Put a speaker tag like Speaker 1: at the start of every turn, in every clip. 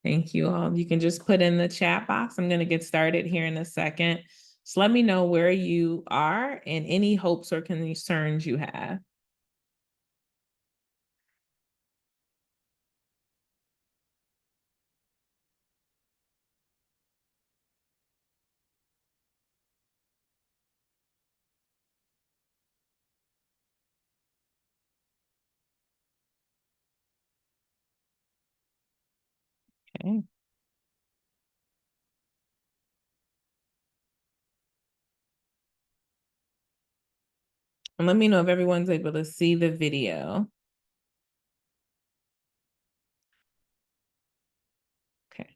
Speaker 1: Thank you all. You can just put in the chat box. I'm going to get started here in a second. So let me know where you are and any hopes or concerns you have. Okay. And let me know if everyone's able to see the video. Okay.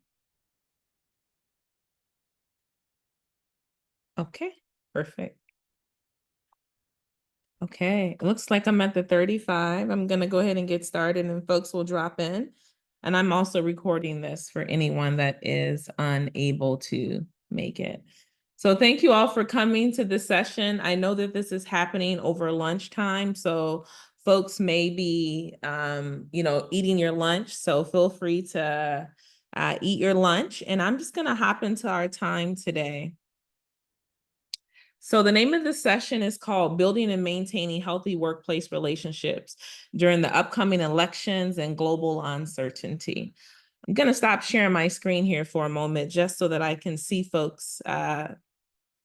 Speaker 1: Okay, perfect. Okay, it looks like I'm at the 35. I'm going to go ahead and get started and folks will drop in. And I'm also recording this for anyone that is unable to make it. So thank you all for coming to the session. I know that this is happening over lunchtime, so folks may be, eating your lunch. So feel free to eat your lunch. And I'm just going to hop into our time today. So the name of the session is called Building and Maintaining Healthy Workplace Relationships During the Upcoming Elections and Global Uncertainty. I'm going to stop sharing my screen here for a moment just so that I can see folks'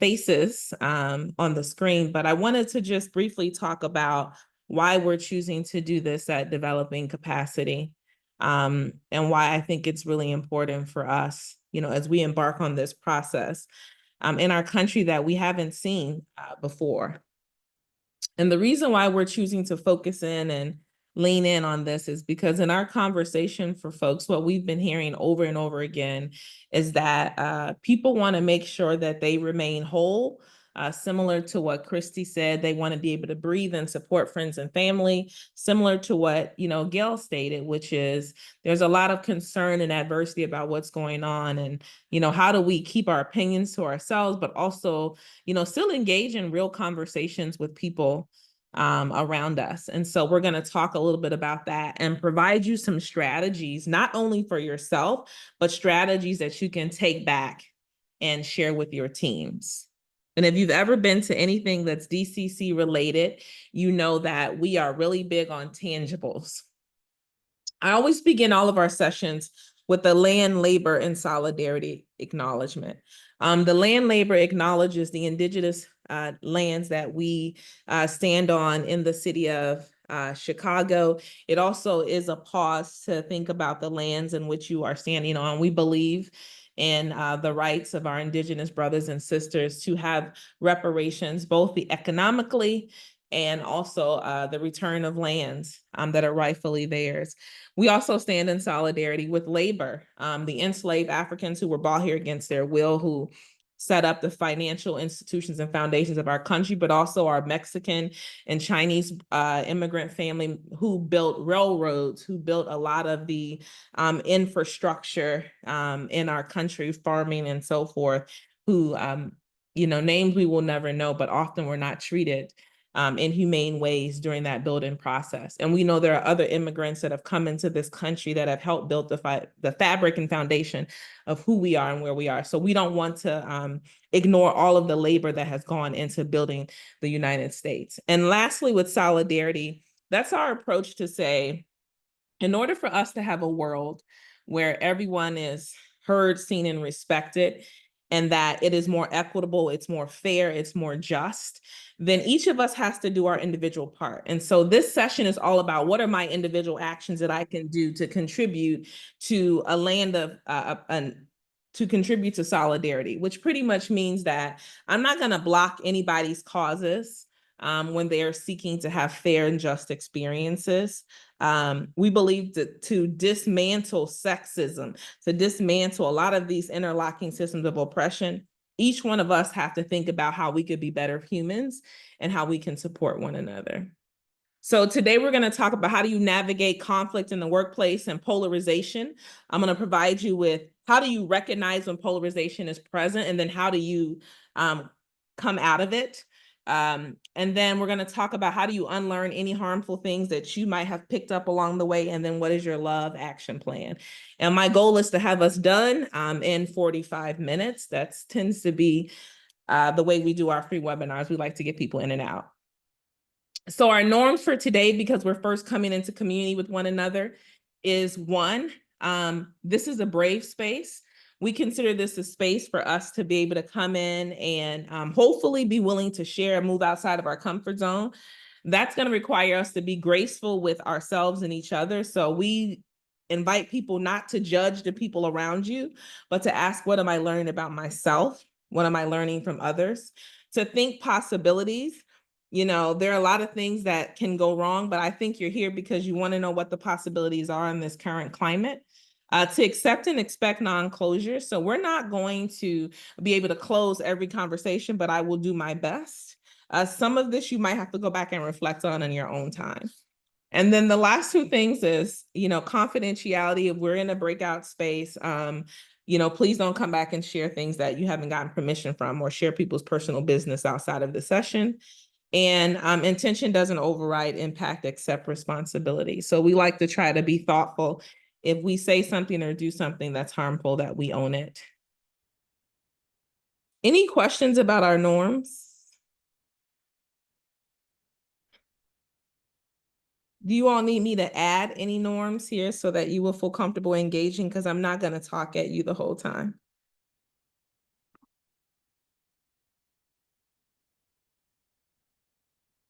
Speaker 1: faces on the screen. But I wanted to just briefly talk about why we're choosing to do this at Developing Capacity, and why I think it's really important for us, as we embark on this process in our country that we haven't seen before. And the reason why we're choosing to focus in and lean in on this is because in our conversation for folks, what we've been hearing over and over again is that people want to make sure that they remain whole. Similar to what Christy said, they want to be able to breathe and support friends and family. Similar to what, Gail stated, which is there's a lot of concern and adversity about what's going on. And, how do we keep our opinions to ourselves, but also, still engage in real conversations with people around us. And so we're going to talk a little bit about that and provide you some strategies, not only for yourself, but strategies that you can take back and share with your teams. And if you've ever been to anything that's DCC related, you know that we are really big on tangibles. I always begin all of our sessions with the land, labor, and solidarity acknowledgement. The land labor acknowledges the indigenous lands that we stand on in the city of Chicago. It also is a pause to think about the lands in which you are standing on. We believe in the rights of our indigenous brothers and sisters to have reparations, both the economically and also the return of lands that are rightfully theirs. We also stand in solidarity with labor, the enslaved Africans who were brought here against their will, who set up the financial institutions and foundations of our country, but also our Mexican and Chinese immigrant family who built railroads, who built a lot of the infrastructure in our country, farming and so forth, who, names we will never know, but often were not treated in humane ways during that building process. And we know there are other immigrants that have come into this country that have helped build the fabric and foundation of who we are and where we are. So we don't want to ignore all of the labor that has gone into building the United States. And lastly, with solidarity, that's our approach to say, in order for us to have a world where everyone is heard, seen, and respected, and that it is more equitable, it's more fair, it's more just, then each of us has to do our individual part. And so this session is all about what are my individual actions that I can do to contribute to a land of to contribute to solidarity, which pretty much means that I'm not going to block anybody's causes when they are seeking to have fair and just experiences. We believe to dismantle sexism, to dismantle a lot of these interlocking systems of oppression. Each one of us have to think about how we could be better humans and how we can support one another. So today we're going to talk about how do you navigate conflict in the workplace and polarization. I'm going to provide you with how do you recognize when polarization is present, and then how do you come out of it. And then we're going to talk about how do you unlearn any harmful things that you might have picked up along the way, and then what is your love action plan. And my goal is to have us done in 45 minutes. That tends to be the way we do our free webinars. We like to get people in and out. So our norms for today, because we're first coming into community with one another, is one, this is a brave space. We consider this a space for us to be able to come in and hopefully be willing to share and move outside of our comfort zone. That's going to require us to be graceful with ourselves and each other. So we invite people not to judge the people around you, but to ask, what am I learning about myself? What am I learning from others? To think possibilities. You know, there are a lot of things that can go wrong, but I think you're here because you want to know what the possibilities are in this current climate. To accept and expect non-closure. So we're not going to be able to close every conversation, but I will do my best. Some of this you might have to go back and reflect on in your own time. And then the last two things is, you know, confidentiality. If we're in a breakout space, you know, please don't come back and share things that you haven't gotten permission from, or share people's personal business outside of the session. And intention doesn't override impact, except responsibility. So we like to try to be thoughtful. If we say something or do something that's harmful, that we own it. Any questions about our norms? Do you all need me to add any norms here so that you will feel comfortable engaging? Because I'm not going to talk at you the whole time.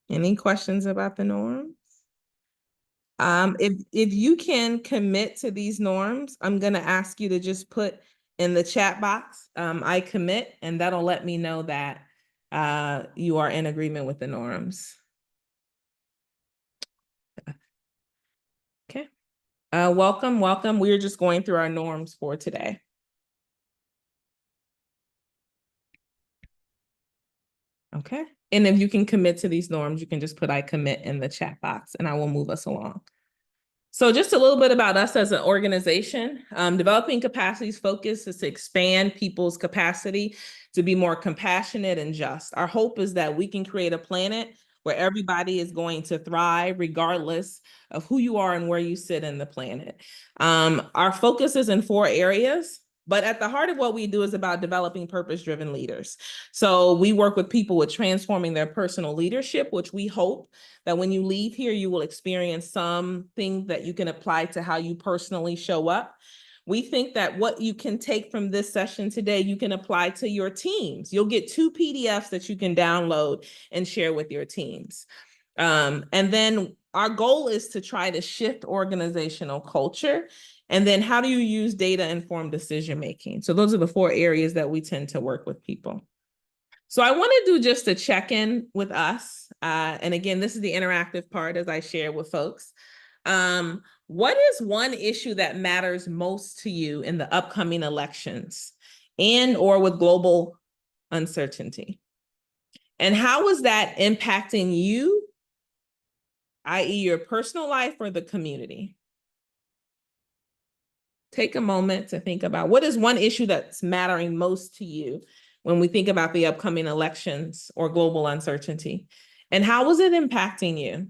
Speaker 1: Any questions about the norms? If you can commit to these norms, I'm going to ask you to just put in the chat box, I commit, and that'll let me know that you are in agreement with the norms. Okay. Welcome, welcome. We're just going through our norms for today. Okay. And if you can commit to these norms, you can just put I commit in the chat box and I will move us along. So just a little bit about us as an organization. Developing Capacities focus is to expand people's capacity to be more compassionate and just. Our hope is that we can create a planet where everybody is going to thrive regardless of who you are and where you sit in the planet. Our focus is in 4 areas. But at the heart of what we do is about developing purpose-driven leaders. So we work with people with transforming their personal leadership, which we hope that when you leave here, you will experience something that you can apply to how you personally show up. We think that what you can take from this session today, you can apply to your teams. You'll get 2 PDFs that you can download and share with your teams. And then our goal is to try to shift organizational culture. And then how do you use data-informed decision-making? So those are the 4 areas that we tend to work with people. So I want to do just a check-in with us. And again, this is the interactive part as I share with folks. What is one issue that matters most to you in the upcoming elections and or with global uncertainty? And how is that impacting you, i.e. your personal life or the community? Take a moment to think about what is one issue that's mattering most to you when we think about the upcoming elections or global uncertainty, and how is it impacting you?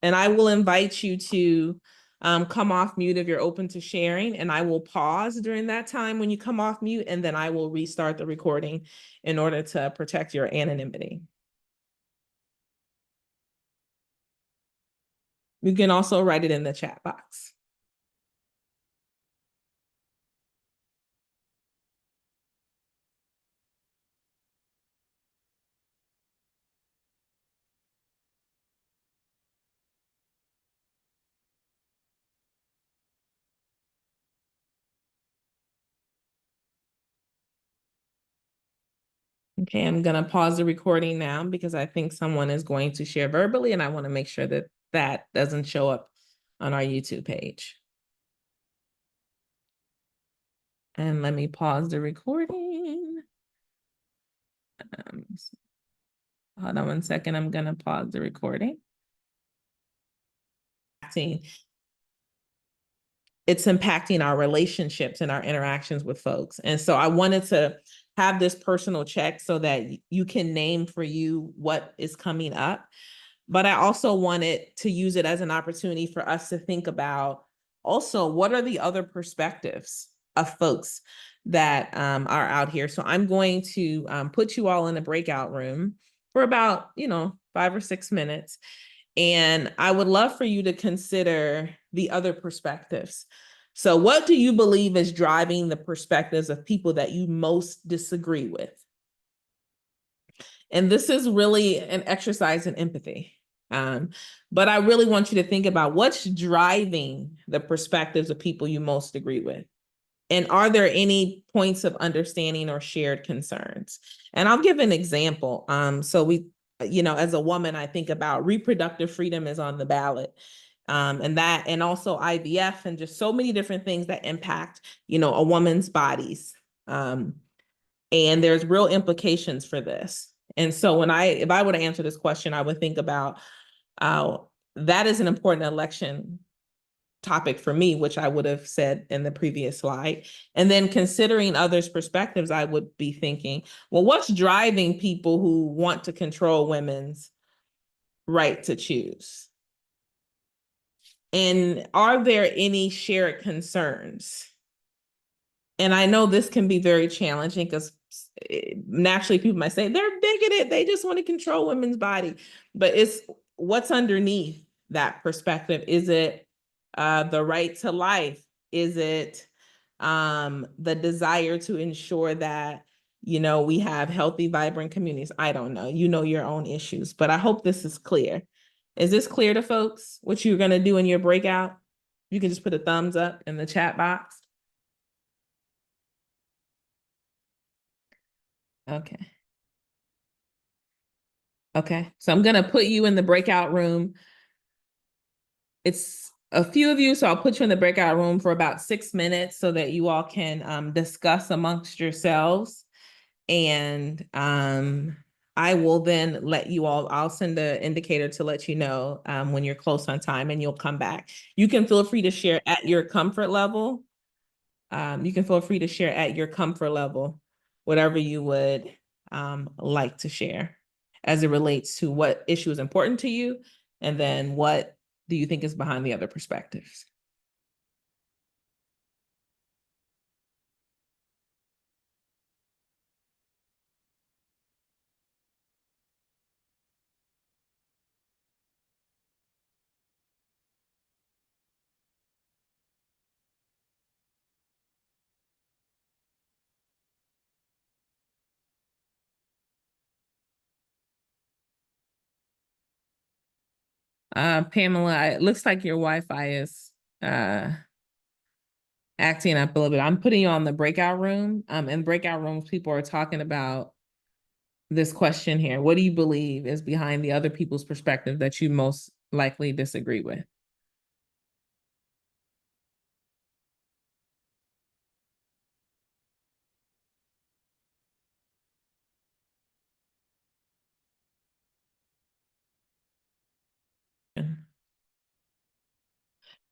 Speaker 1: And I will invite you to come off mute if you're open to sharing, and I will pause during that time when you come off mute, and then I will restart the recording in order to protect your anonymity. You can also write it in the chat box. Okay, I'm going to pause the recording now because I think someone is going to share verbally, and I want to make sure that that doesn't show up on our YouTube page. And let me pause the recording. Hold on one second. I'm going to pause the recording. it's impacting our relationships and our interactions with folks. And so I wanted to have this personal check so that you can name for you what is coming up. But I also wanted to use it as an opportunity for us to think about also what are the other perspectives of folks that are out here. So I'm going to put you all in a breakout room for about, 5 or 6 minutes. And I would love for you to consider the other perspectives. So, what do you believe is driving the perspectives of people that you most disagree with? And this is really an exercise in empathy. But I really want you to think about what's driving the perspectives of people you most agree with. And are there any points of understanding or shared concerns? And I'll give an example. As a woman, I think about reproductive freedom is on the ballot. And also IVF and just so many different things that impact, a woman's bodies. And there's real implications for this. And so if I were to answer this question, I would think about that is an important election topic for me, which I would have said in the previous slide. And then considering others' perspectives, I would be thinking, well, what's driving people who want to control women's right to choose? And are there any shared concerns? And I know this can be very challenging because naturally people might say they're bigoted, they just want to control women's body. But it's what's underneath that perspective. Is it the right to life? Is it the desire to ensure that, we have healthy, vibrant communities? I don't know. You know your own issues, but I hope this is clear. Is this clear to folks, what you're going to do in your breakout? You can just put a thumbs up in the chat box. Okay. Okay. So I'm going to put you in the breakout room. It's a few of you, so I'll put you in the breakout room for about 6 minutes so that you all can discuss amongst yourselves. And I will then let you all, I'll send the indicator to let you know when you're close on time and you'll come back. You can feel free to share at your comfort level. Whatever you would like to share as it relates to what issue is important to you, and then what do you think is behind the other perspectives. Pamela, it looks like your Wi-Fi is acting up a little bit. I'm putting you on the breakout room. In breakout rooms, people are talking about this question here. What do you believe is behind the other people's perspective that you most likely disagree with?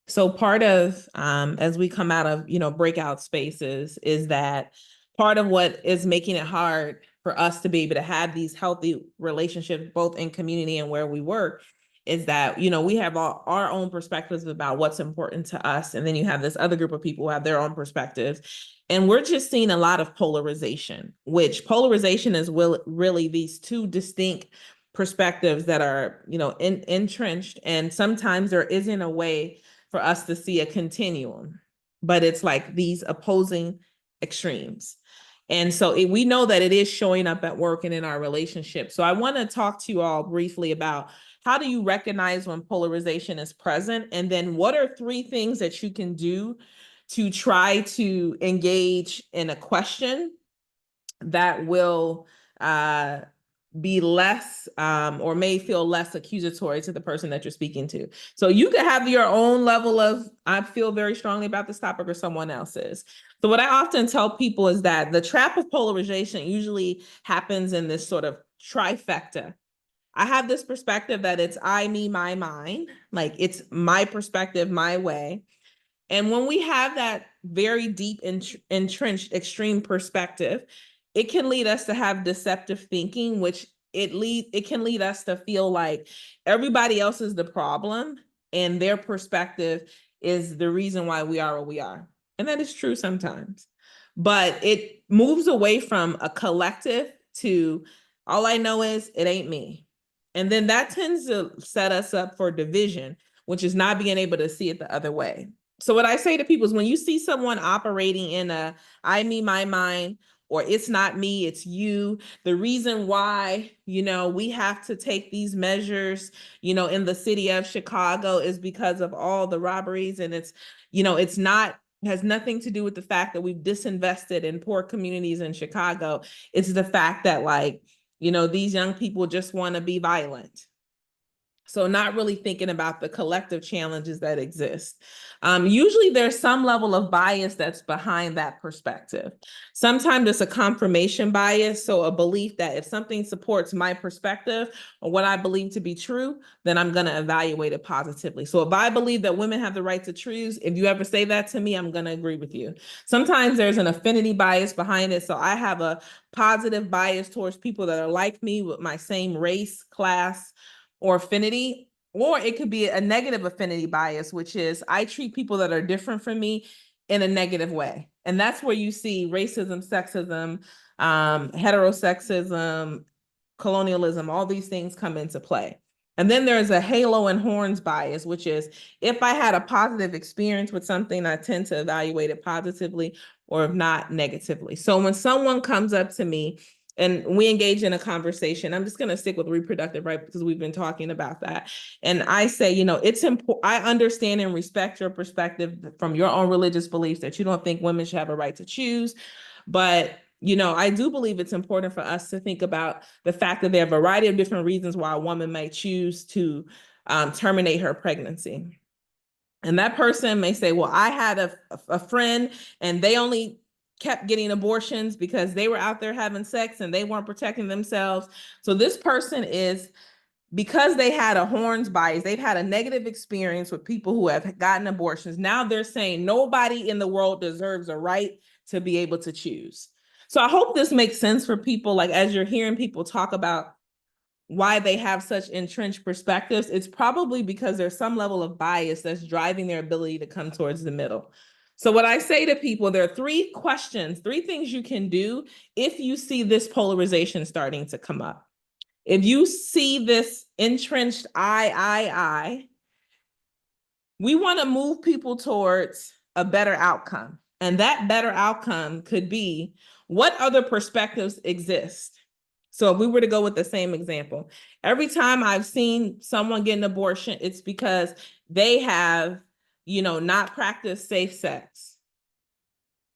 Speaker 1: So part of, as we come out of, breakout spaces, is that part of what is making it hard for us to be able to have these healthy relationships, both in community and where we work, is that, we have our own perspectives about what's important to us. And then you have this other group of people who have their own perspectives. And we're just seeing a lot of polarization, which polarization is really these two distinct perspectives that are, entrenched. And sometimes there isn't a way for us to see a continuum, but it's like these opposing extremes. And so we know that it is showing up at work and in our relationships. So I want to talk to you all briefly about how do you recognize when polarization is present? And then what are 3 things that you can do to try to engage in a question that will be less or may feel less accusatory to the person that you're speaking to. So you could have your own level of, I feel very strongly about this topic, or someone else's. So what I often tell people is that the trap of polarization usually happens in this sort of trifecta. I have this perspective that it's I, me, my, mine, like it's my perspective, my way. And when we have that very deep, entrenched, extreme perspective, it can lead us to have deceptive thinking, which it can lead us to feel like everybody else is the problem and their perspective is the reason why we are what we are. And that is true sometimes. But it moves away from a collective to all I know is it ain't me. And then that tends to set us up for division, which is not being able to see it the other way. So what I say to people is when you see someone operating in a I, me, my mind, or it's not me, it's you, the reason why, we have to take these measures, in the city of Chicago is because of all the robberies. And it's not, has nothing to do with the fact that we've disinvested in poor communities in Chicago. It's the fact that these young people just want to be violent. So not really thinking about the collective challenges that exist. Usually there's some level of bias that's behind that perspective. Sometimes it's a confirmation bias, so a belief that if something supports my perspective or what I believe to be true, then I'm going to evaluate it positively. So if I believe that women have the right to choose, if you ever say that to me, I'm going to agree with you. Sometimes there's an affinity bias behind it. So I have a positive bias towards people that are like me with my same race, class, or affinity, or it could be a negative affinity bias, which is I treat people that are different from me in a negative way. And that's where you see racism, sexism, heterosexism, colonialism, all these things come into play. And then there's a halo and horns bias, which is if I had a positive experience with something, I tend to evaluate it positively or if not, negatively. So when someone comes up to me and we engage in a conversation, I'm just going to stick with reproductive right because we've been talking about that. And I say, it's important. I understand and respect your perspective from your own religious beliefs that you don't think women should have a right to choose. But I do believe it's important for us to think about the fact that there are a variety of different reasons why a woman might choose to terminate her pregnancy. And that person may say, well, I had a friend and they only kept getting abortions because they were out there having sex and they weren't protecting themselves. So this person is, because they had a horns bias, they've had a negative experience with people who have gotten abortions. Now they're saying nobody in the world deserves a right to be able to choose. So I hope this makes sense for people. Like as you're hearing people talk about why they have such entrenched perspectives, it's probably because there's some level of bias that's driving their ability to come towards the middle. So what I say to people, there are three things you can do if you see this polarization starting to come up. If you see this entrenched I, we want to move people towards a better outcome. And that better outcome could be what other perspectives exist. So if we were to go with the same example, every time I've seen someone get an abortion, it's because they have, not practiced safe sex.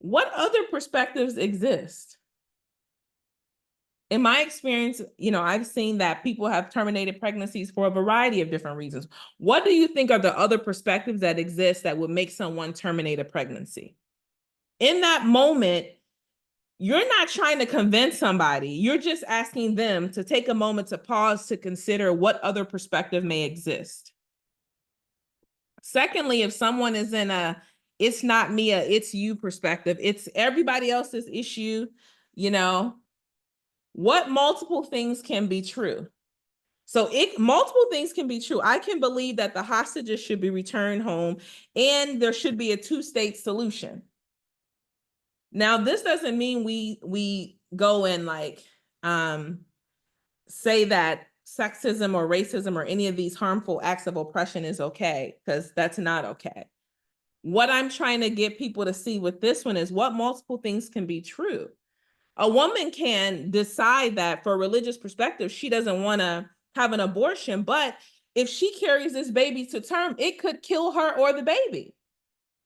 Speaker 1: What other perspectives exist? In my experience, I've seen that people have terminated pregnancies for a variety of different reasons. What do you think are the other perspectives that exist that would make someone terminate a pregnancy? In that moment, you're not trying to convince somebody. You're just asking them to take a moment to pause to consider what other perspective may exist. Secondly, if someone is in a it's not me, it's you perspective, it's everybody else's issue, what multiple things can be true? So multiple things can be true. I can believe that the hostages should be returned home and there should be a two-state solution. Now, this doesn't mean we go and say that sexism or racism or any of these harmful acts of oppression is okay, because that's not okay. What I'm trying to get people to see with this one is what multiple things can be true. A woman can decide that for a religious perspective, she doesn't want to have an abortion, but if she carries this baby to term, it could kill her or the baby.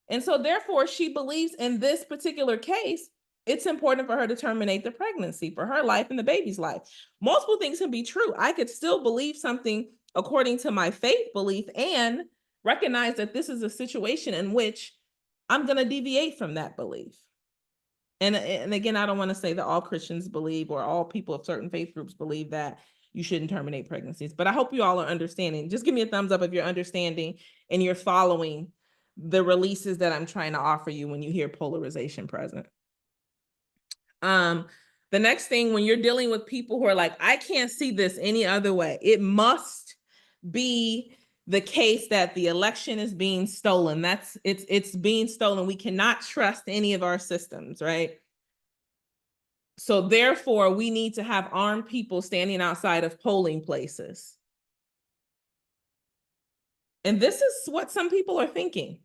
Speaker 1: And so therefore, she believes in this particular case, it's important for her to terminate the pregnancy for her life and the baby's life. Multiple things can be true. I could still believe something according to my faith belief and recognize that this is a situation in which I'm going to deviate from that belief. And again, I don't want to say that all Christians believe or all people of certain faith groups believe that you shouldn't terminate pregnancies, but I hope you all are understanding. Just give me a thumbs up if you're understanding and you're following the releases that I'm trying to offer you when you hear polarization present. The next thing, when you're dealing with people who are like, I can't see this any other way, it must be the case that the election is being stolen. It's being stolen. We cannot trust any of our systems, right? So therefore, we need to have armed people standing outside of polling places. And this is what some people are thinking.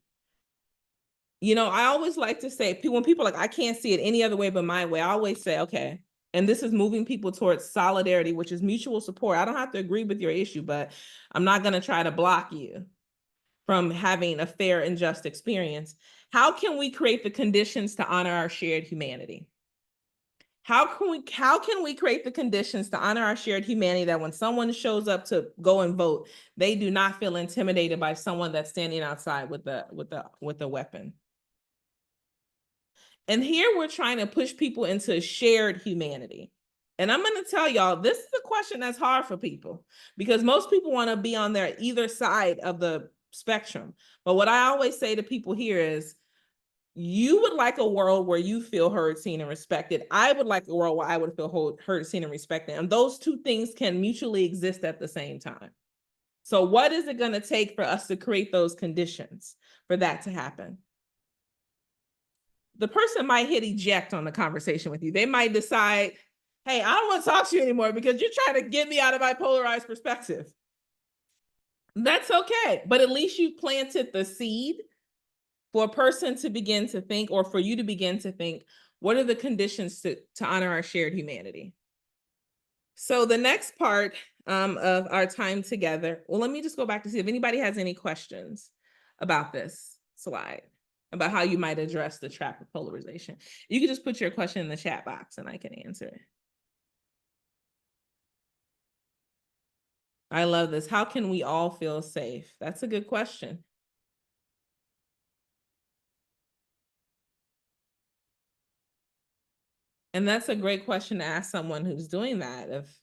Speaker 1: You know, I always like to say, when people are like, I can't see it any other way but my way, I always say, okay, and this is moving people towards solidarity, which is mutual support. I don't have to agree with your issue, but I'm not going to try to block you from having a fair and just experience. How can we create the conditions to honor our shared humanity? How can we create the conditions to honor our shared humanity that when someone shows up to go and vote, they do not feel intimidated by someone that's standing outside with a weapon? And here we're trying to push people into shared humanity. And I'm going to tell y'all, this is a question that's hard for people because most people want to be on their either side of the spectrum. But what I always say to people here is, you would like a world where you feel heard, seen, and respected. I would like a world where I would feel heard, seen, and respected. And those two things can mutually exist at the same time. So what is it going to take for us to create those conditions for that to happen? The person might hit eject on the conversation with you. They might decide, hey, I don't want to talk to you anymore because you're trying to get me out of my polarized perspective. That's okay. But at least you planted the seed for a person to begin to think, or for you to begin to think, what are the conditions to honor our shared humanity? So the next part of our time together, well, let me just go back to see if anybody has any questions about this slide, about how you might address the trap of polarization. You can just put your question in the chat box and I can answer it. I love this. How can we all feel safe? That's a good question. And that's a great question to ask someone who's doing that. If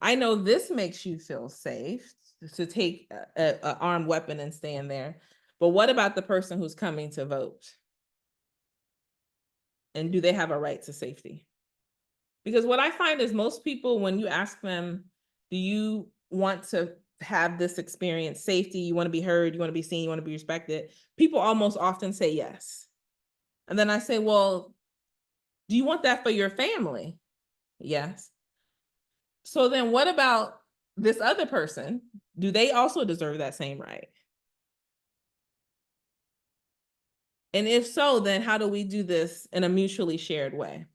Speaker 1: I know this makes you feel safe to take an armed weapon and stand there, but what about the person who's coming to vote? And do they have a right to safety? Because what I find is most people, when you ask them, do you want to have this experience, safety, you want to be heard, you want to be seen, you want to be respected, people almost often say yes. And then I say, well, do you want that for your family? Yes. So then what about this other person? Do they also deserve that same right? And if so, then how do we do this in a mutually shared way?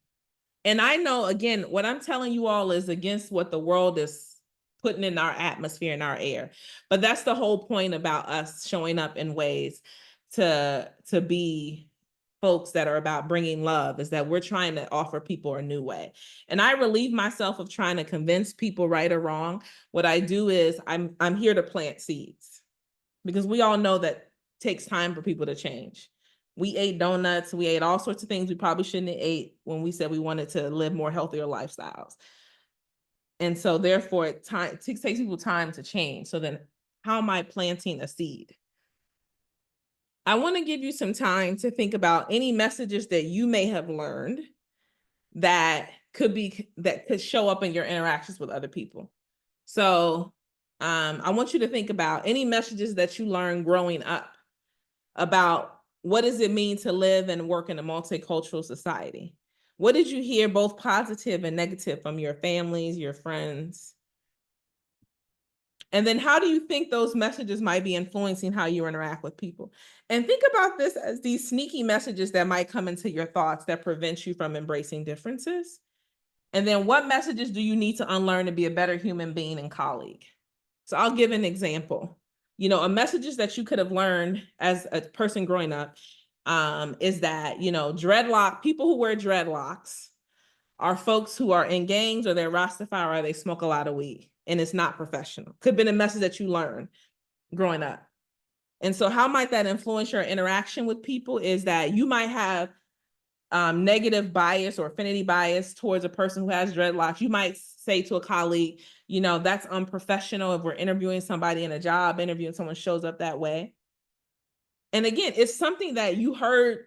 Speaker 1: And I know, again, what I'm telling you all is against what the world is putting in our atmosphere, in our air. But that's the whole point about us showing up in ways to be folks that are about bringing love, is that we're trying to offer people a new way. And I relieve myself of trying to convince people right or wrong. What I do is I'm here to plant seeds, because we all know that it takes time for people to change. We ate donuts, we ate all sorts of things we probably shouldn't have ate when we said we wanted to live more healthier lifestyles. And so therefore it takes people time to change. So then how am I planting a seed? I want to give you some time to think about any messages that you may have learned that could show up in your interactions with other people. So I want you to think about any messages that you learned growing up about what does it mean to live and work in a multicultural society. What did you hear, both positive and negative, from your families, your friends? And then how do you think those messages might be influencing how you interact with people? And think about this as these sneaky messages that might come into your thoughts that prevent you from embracing differences. And then what messages do you need to unlearn to be a better human being and colleague? So I'll give an example. You know, a messages that you could have learned as a person growing up is that, you know, people who wear dreadlocks are folks who are in gangs, or they're Rastafari, or they smoke a lot of weed, and it's not professional. Could have been a message that you learned growing up. And so how might that influence your interaction with people is that you might have negative bias or affinity bias towards a person who has dreadlocks. You might say to a colleague, you know, that's unprofessional if we're interviewing somebody in a job interview and someone shows up that way. And again, it's something that you heard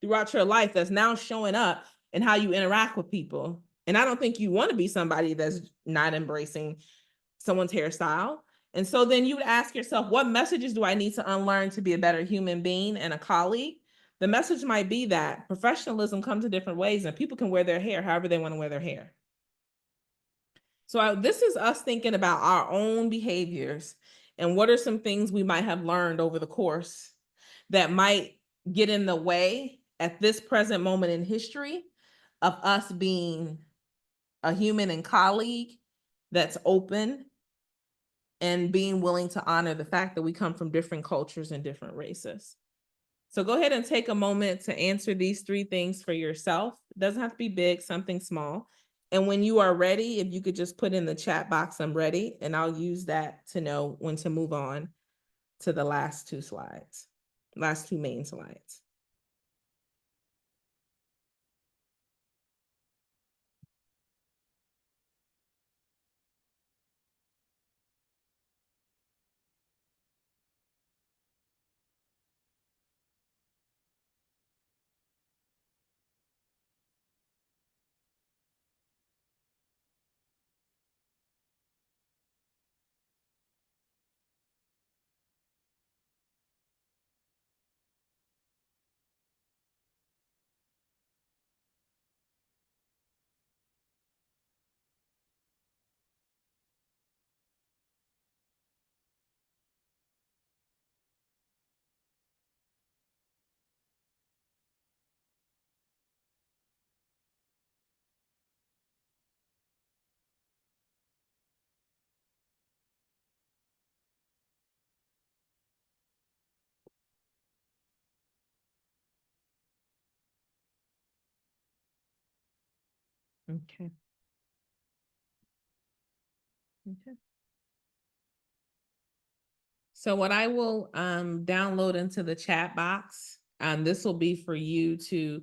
Speaker 1: throughout your life that's now showing up in how you interact with people. And I don't think you want to be somebody that's not embracing someone's hairstyle. And so then you would ask yourself, what messages do I need to unlearn to be a better human being and a colleague? The message might be that professionalism comes in different ways and people can wear their hair however they want to wear their hair. So this is us thinking about our own behaviors and what are some things we might have learned over the course that might get in the way at this present moment in history of us being a human and colleague that's open and being willing to honor the fact that we come from different cultures and different races. So go ahead and take a moment to answer these 3 things for yourself. It doesn't have to be big, something small. And when you are ready, if you could just put in the chat box, I'm ready, and I'll use that to know when to move on to the last 2 slides, last 2 main slides. Okay. Okay. So what I will download into the chat box, this will be for you to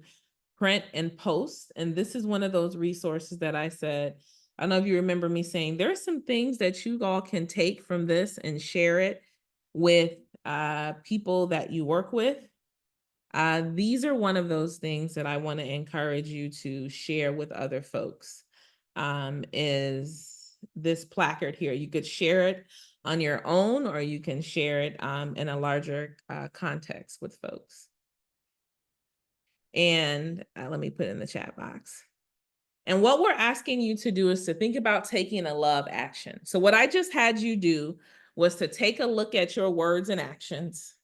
Speaker 1: print and post. And this is one of those resources that I said, I don't know if you remember me saying, there are some things that you all can take from this and share it with people that you work with. These are one of those things that I want to encourage you to share with other folks, is this placard here. You could share it on your own, or you can share it in a larger context with folks. And let me put it in the chat box. And what we're asking you to do is to think about taking a love action. So what I just had you do was to take a look at your words and actions.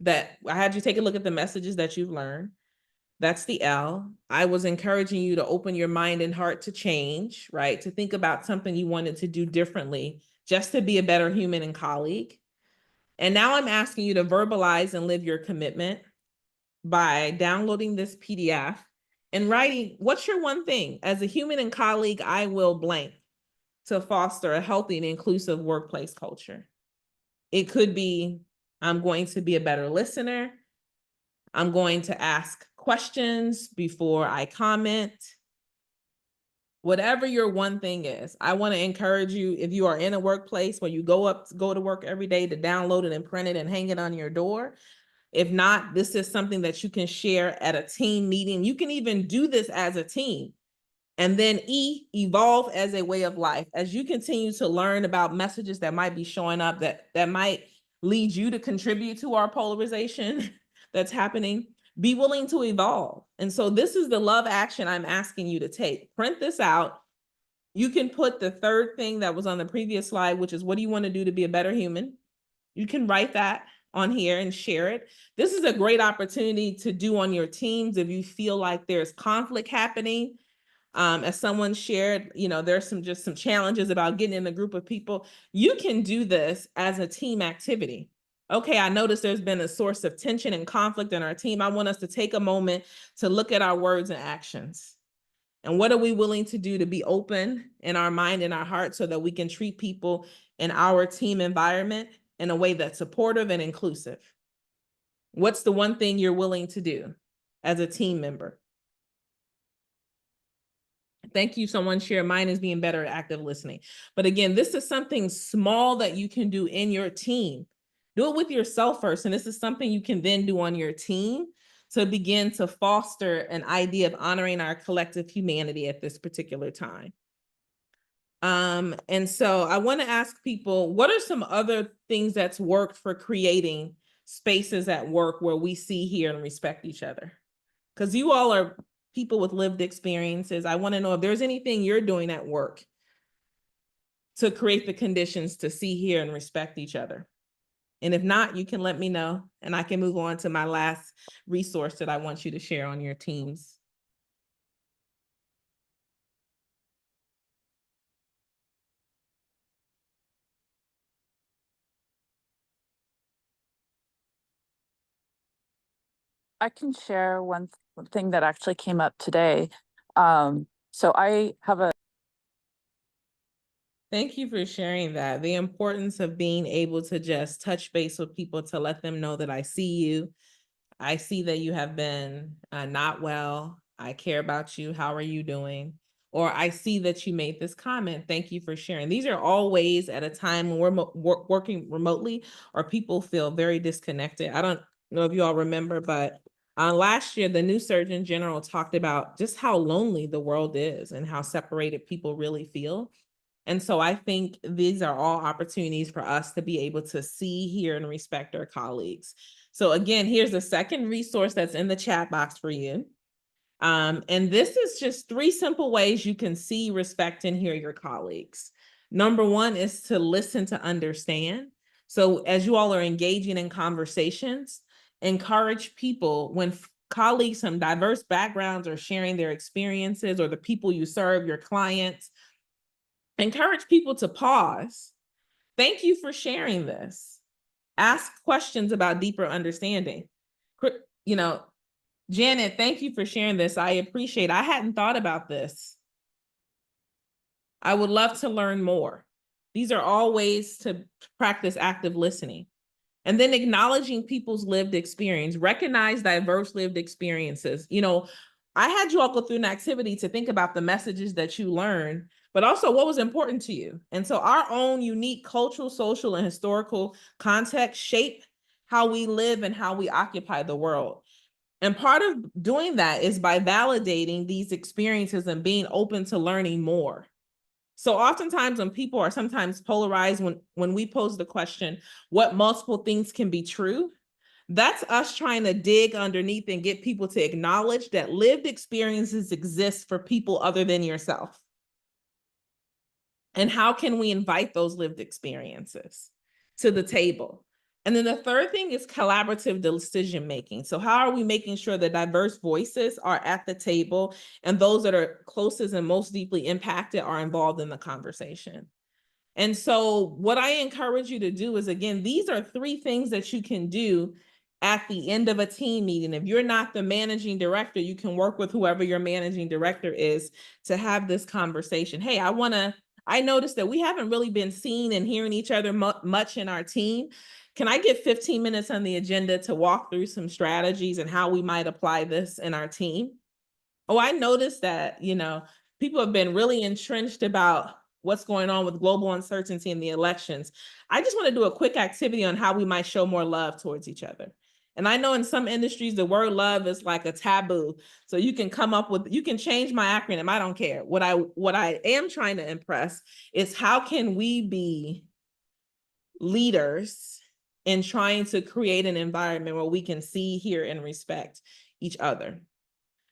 Speaker 1: That I had you take a look at the messages that you've learned. That's the L. I was encouraging you to open your mind and heart to change, right? To think about something you wanted to do differently, just to be a better human and colleague. And now I'm asking you to verbalize and live your commitment by downloading this PDF and writing, what's your one thing? As a human and colleague, I will blank to foster a healthy and inclusive workplace culture. It could be, I'm going to be a better listener. I'm going to ask questions before I comment. Whatever your one thing is, I want to encourage you, if you are in a workplace where you go to work every day, to download it and print it and hang it on your door. If not, this is something that you can share at a team meeting. You can even do this as a team. And then evolve as a way of life. As you continue to learn about messages that might be showing up that might lead you to contribute to our polarization that's happening, be willing to evolve. And so this is the love action I'm asking you to take. Print this out. You can put the 3rd thing that was on the previous slide, which is, what do you want to do to be a better human? You can write that on here and share it. This is a great opportunity to do on your teams if you feel like there's conflict happening. As someone shared, there's some challenges about getting in a group of people. You can do this as a team activity. Okay, I noticed there's been a source of tension and conflict in our team. I want us to take a moment to look at our words and actions. And what are we willing to do to be open in our mind and our heart so that we can treat people in our team environment in a way that's supportive and inclusive? What's the one thing you're willing to do as a team member? Thank you. Someone shared, mine is being better at active listening. But again, this is something small that you can do in your team Do it with yourself first. And this is something you can then do on your team to begin to foster an idea of honoring our collective humanity at this particular time. And so I want to ask people, what are some other things that's worked for creating spaces at work where we see, hear, and respect each other? Because you all are people with lived experiences. I want to know if there's anything you're doing at work to create the conditions to see, hear, and respect each other. And if not, you can let me know, and I can move on to my last resource that I want you to share on your teams.
Speaker 2: I can share one thing that actually came up today. So I have a
Speaker 1: Thank you for sharing that. The importance of being able to just touch base with people to let them know that I see you. I see that you have been not well. I care about you. How are you doing? Or I see that you made this comment. Thank you for sharing. These are all ways at a time when we're working remotely or people feel very disconnected. I don't know if you all remember, but last year, the new Surgeon General talked about just how lonely the world is and how separated people really feel. And so I think these are all opportunities for us to be able to see, hear, and respect our colleagues. So again, here's a second resource that's in the chat box for you. And this is just 3 simple ways you can see, respect, and hear your colleagues. Number 1 is to listen to understand. So as you all are engaging in conversations, encourage people when colleagues from diverse backgrounds are sharing their experiences, or the people you serve, your clients, encourage people to pause. Thank you for sharing this. Ask questions about deeper understanding. You know, Janet, thank you for sharing this. I appreciate it. I hadn't thought about this. I would love to learn more. These are all ways to practice active listening. And then acknowledging people's lived experience, recognize diverse lived experiences. I had you all go through an activity to think about the messages that you learned, but also what was important to you. And so our own unique cultural, social, and historical context shape how we live and how we occupy the world. And part of doing that is by validating these experiences and being open to learning more. So oftentimes when people are sometimes polarized, when we pose the question, what multiple things can be true? That's us trying to dig underneath and get people to acknowledge that lived experiences exist for people other than yourself. And how can we invite those lived experiences to the table? And then the third thing is collaborative decision making. So how are we making sure that diverse voices are at the table and those that are closest and most deeply impacted are involved in the conversation? And so what I encourage you to do is, again, these are 3 things that you can do at the end of a team meeting. If you're not the managing director, you can work with whoever your managing director is to have this conversation. Hey, I noticed that we haven't really been seeing and hearing each other much in our team. Can I get 15 minutes on the agenda to walk through some strategies and how we might apply this in our team? Oh, I noticed that, people have been really entrenched about what's going on with global uncertainty in the elections. I just want to do a quick activity on how we might show more love towards each other. And I know in some industries, the word love is like a taboo. So you can you can change my acronym. I don't care. What I am trying to impress is how can we be leaders in trying to create an environment where we can see, hear, and respect each other.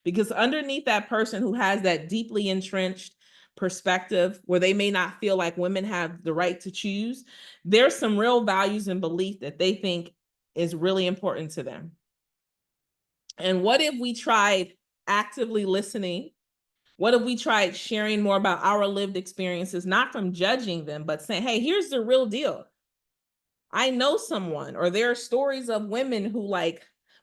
Speaker 1: Because underneath that person who has that deeply entrenched perspective where they may not feel like women have the right to choose, there's some real values and belief that they think is really important to them. And what if we tried actively listening? What if we tried sharing more about our lived experiences, not from judging them, but saying, hey, here's the real deal. I know someone, or there are stories of women who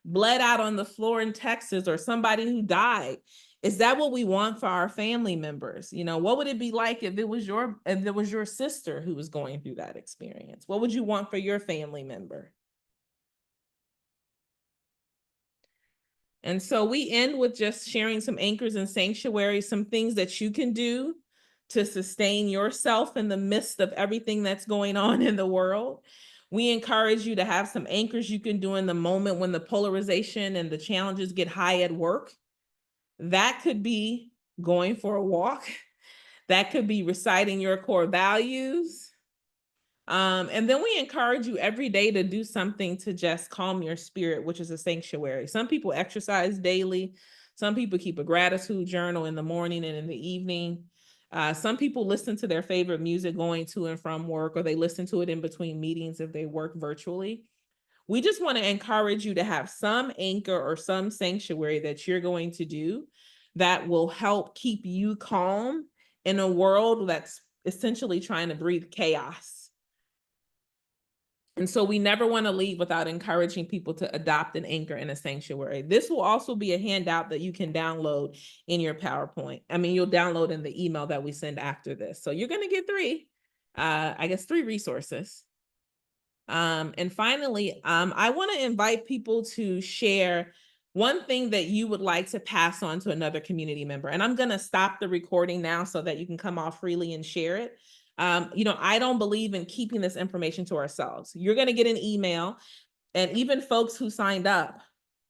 Speaker 1: bled out on the floor in Texas, or somebody who died. Is that what we want for our family members? What would it be like if it was your sister who was going through that experience? What would you want for your family member? And so we end with just sharing some anchors and sanctuaries, some things that you can do to sustain yourself in the midst of everything that's going on in the world. We encourage you to have some anchors you can do in the moment when the polarization and the challenges get high at work. That could be going for a walk. That could be reciting your core values. And then we encourage you every day to do something to just calm your spirit, which is a sanctuary. Some people exercise daily. Some people keep a gratitude journal in the morning and in the evening. Some people listen to their favorite music going to and from work, or they listen to it in between meetings if they work virtually. We just want to encourage you to have some anchor or some sanctuary that you're going to do that will help keep you calm in a world that's essentially trying to breathe chaos. And so we never want to leave without encouraging people to adopt an anchor and a sanctuary. This will also be a handout that you can download in your PowerPoint. I mean, you'll download in the email that we send after this. So you're going to get three resources. And finally, I want to invite people to share one thing that you would like to pass on to another community member. And I'm going to stop the recording now so that you can come off freely and share it. I don't believe in keeping this information to ourselves. You're going to get an email, and even folks who signed up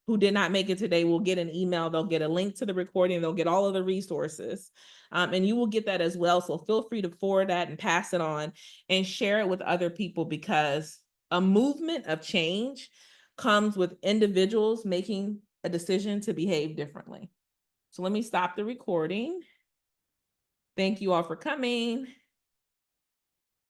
Speaker 1: who did not make it today will get an email. They'll get a link to the recording. They'll get all of the resources. And you will get that as well. So feel free to forward that and pass it on and share it with other people, because a movement of change comes with individuals making a decision to behave differently. So let me stop the recording. Thank you all for coming.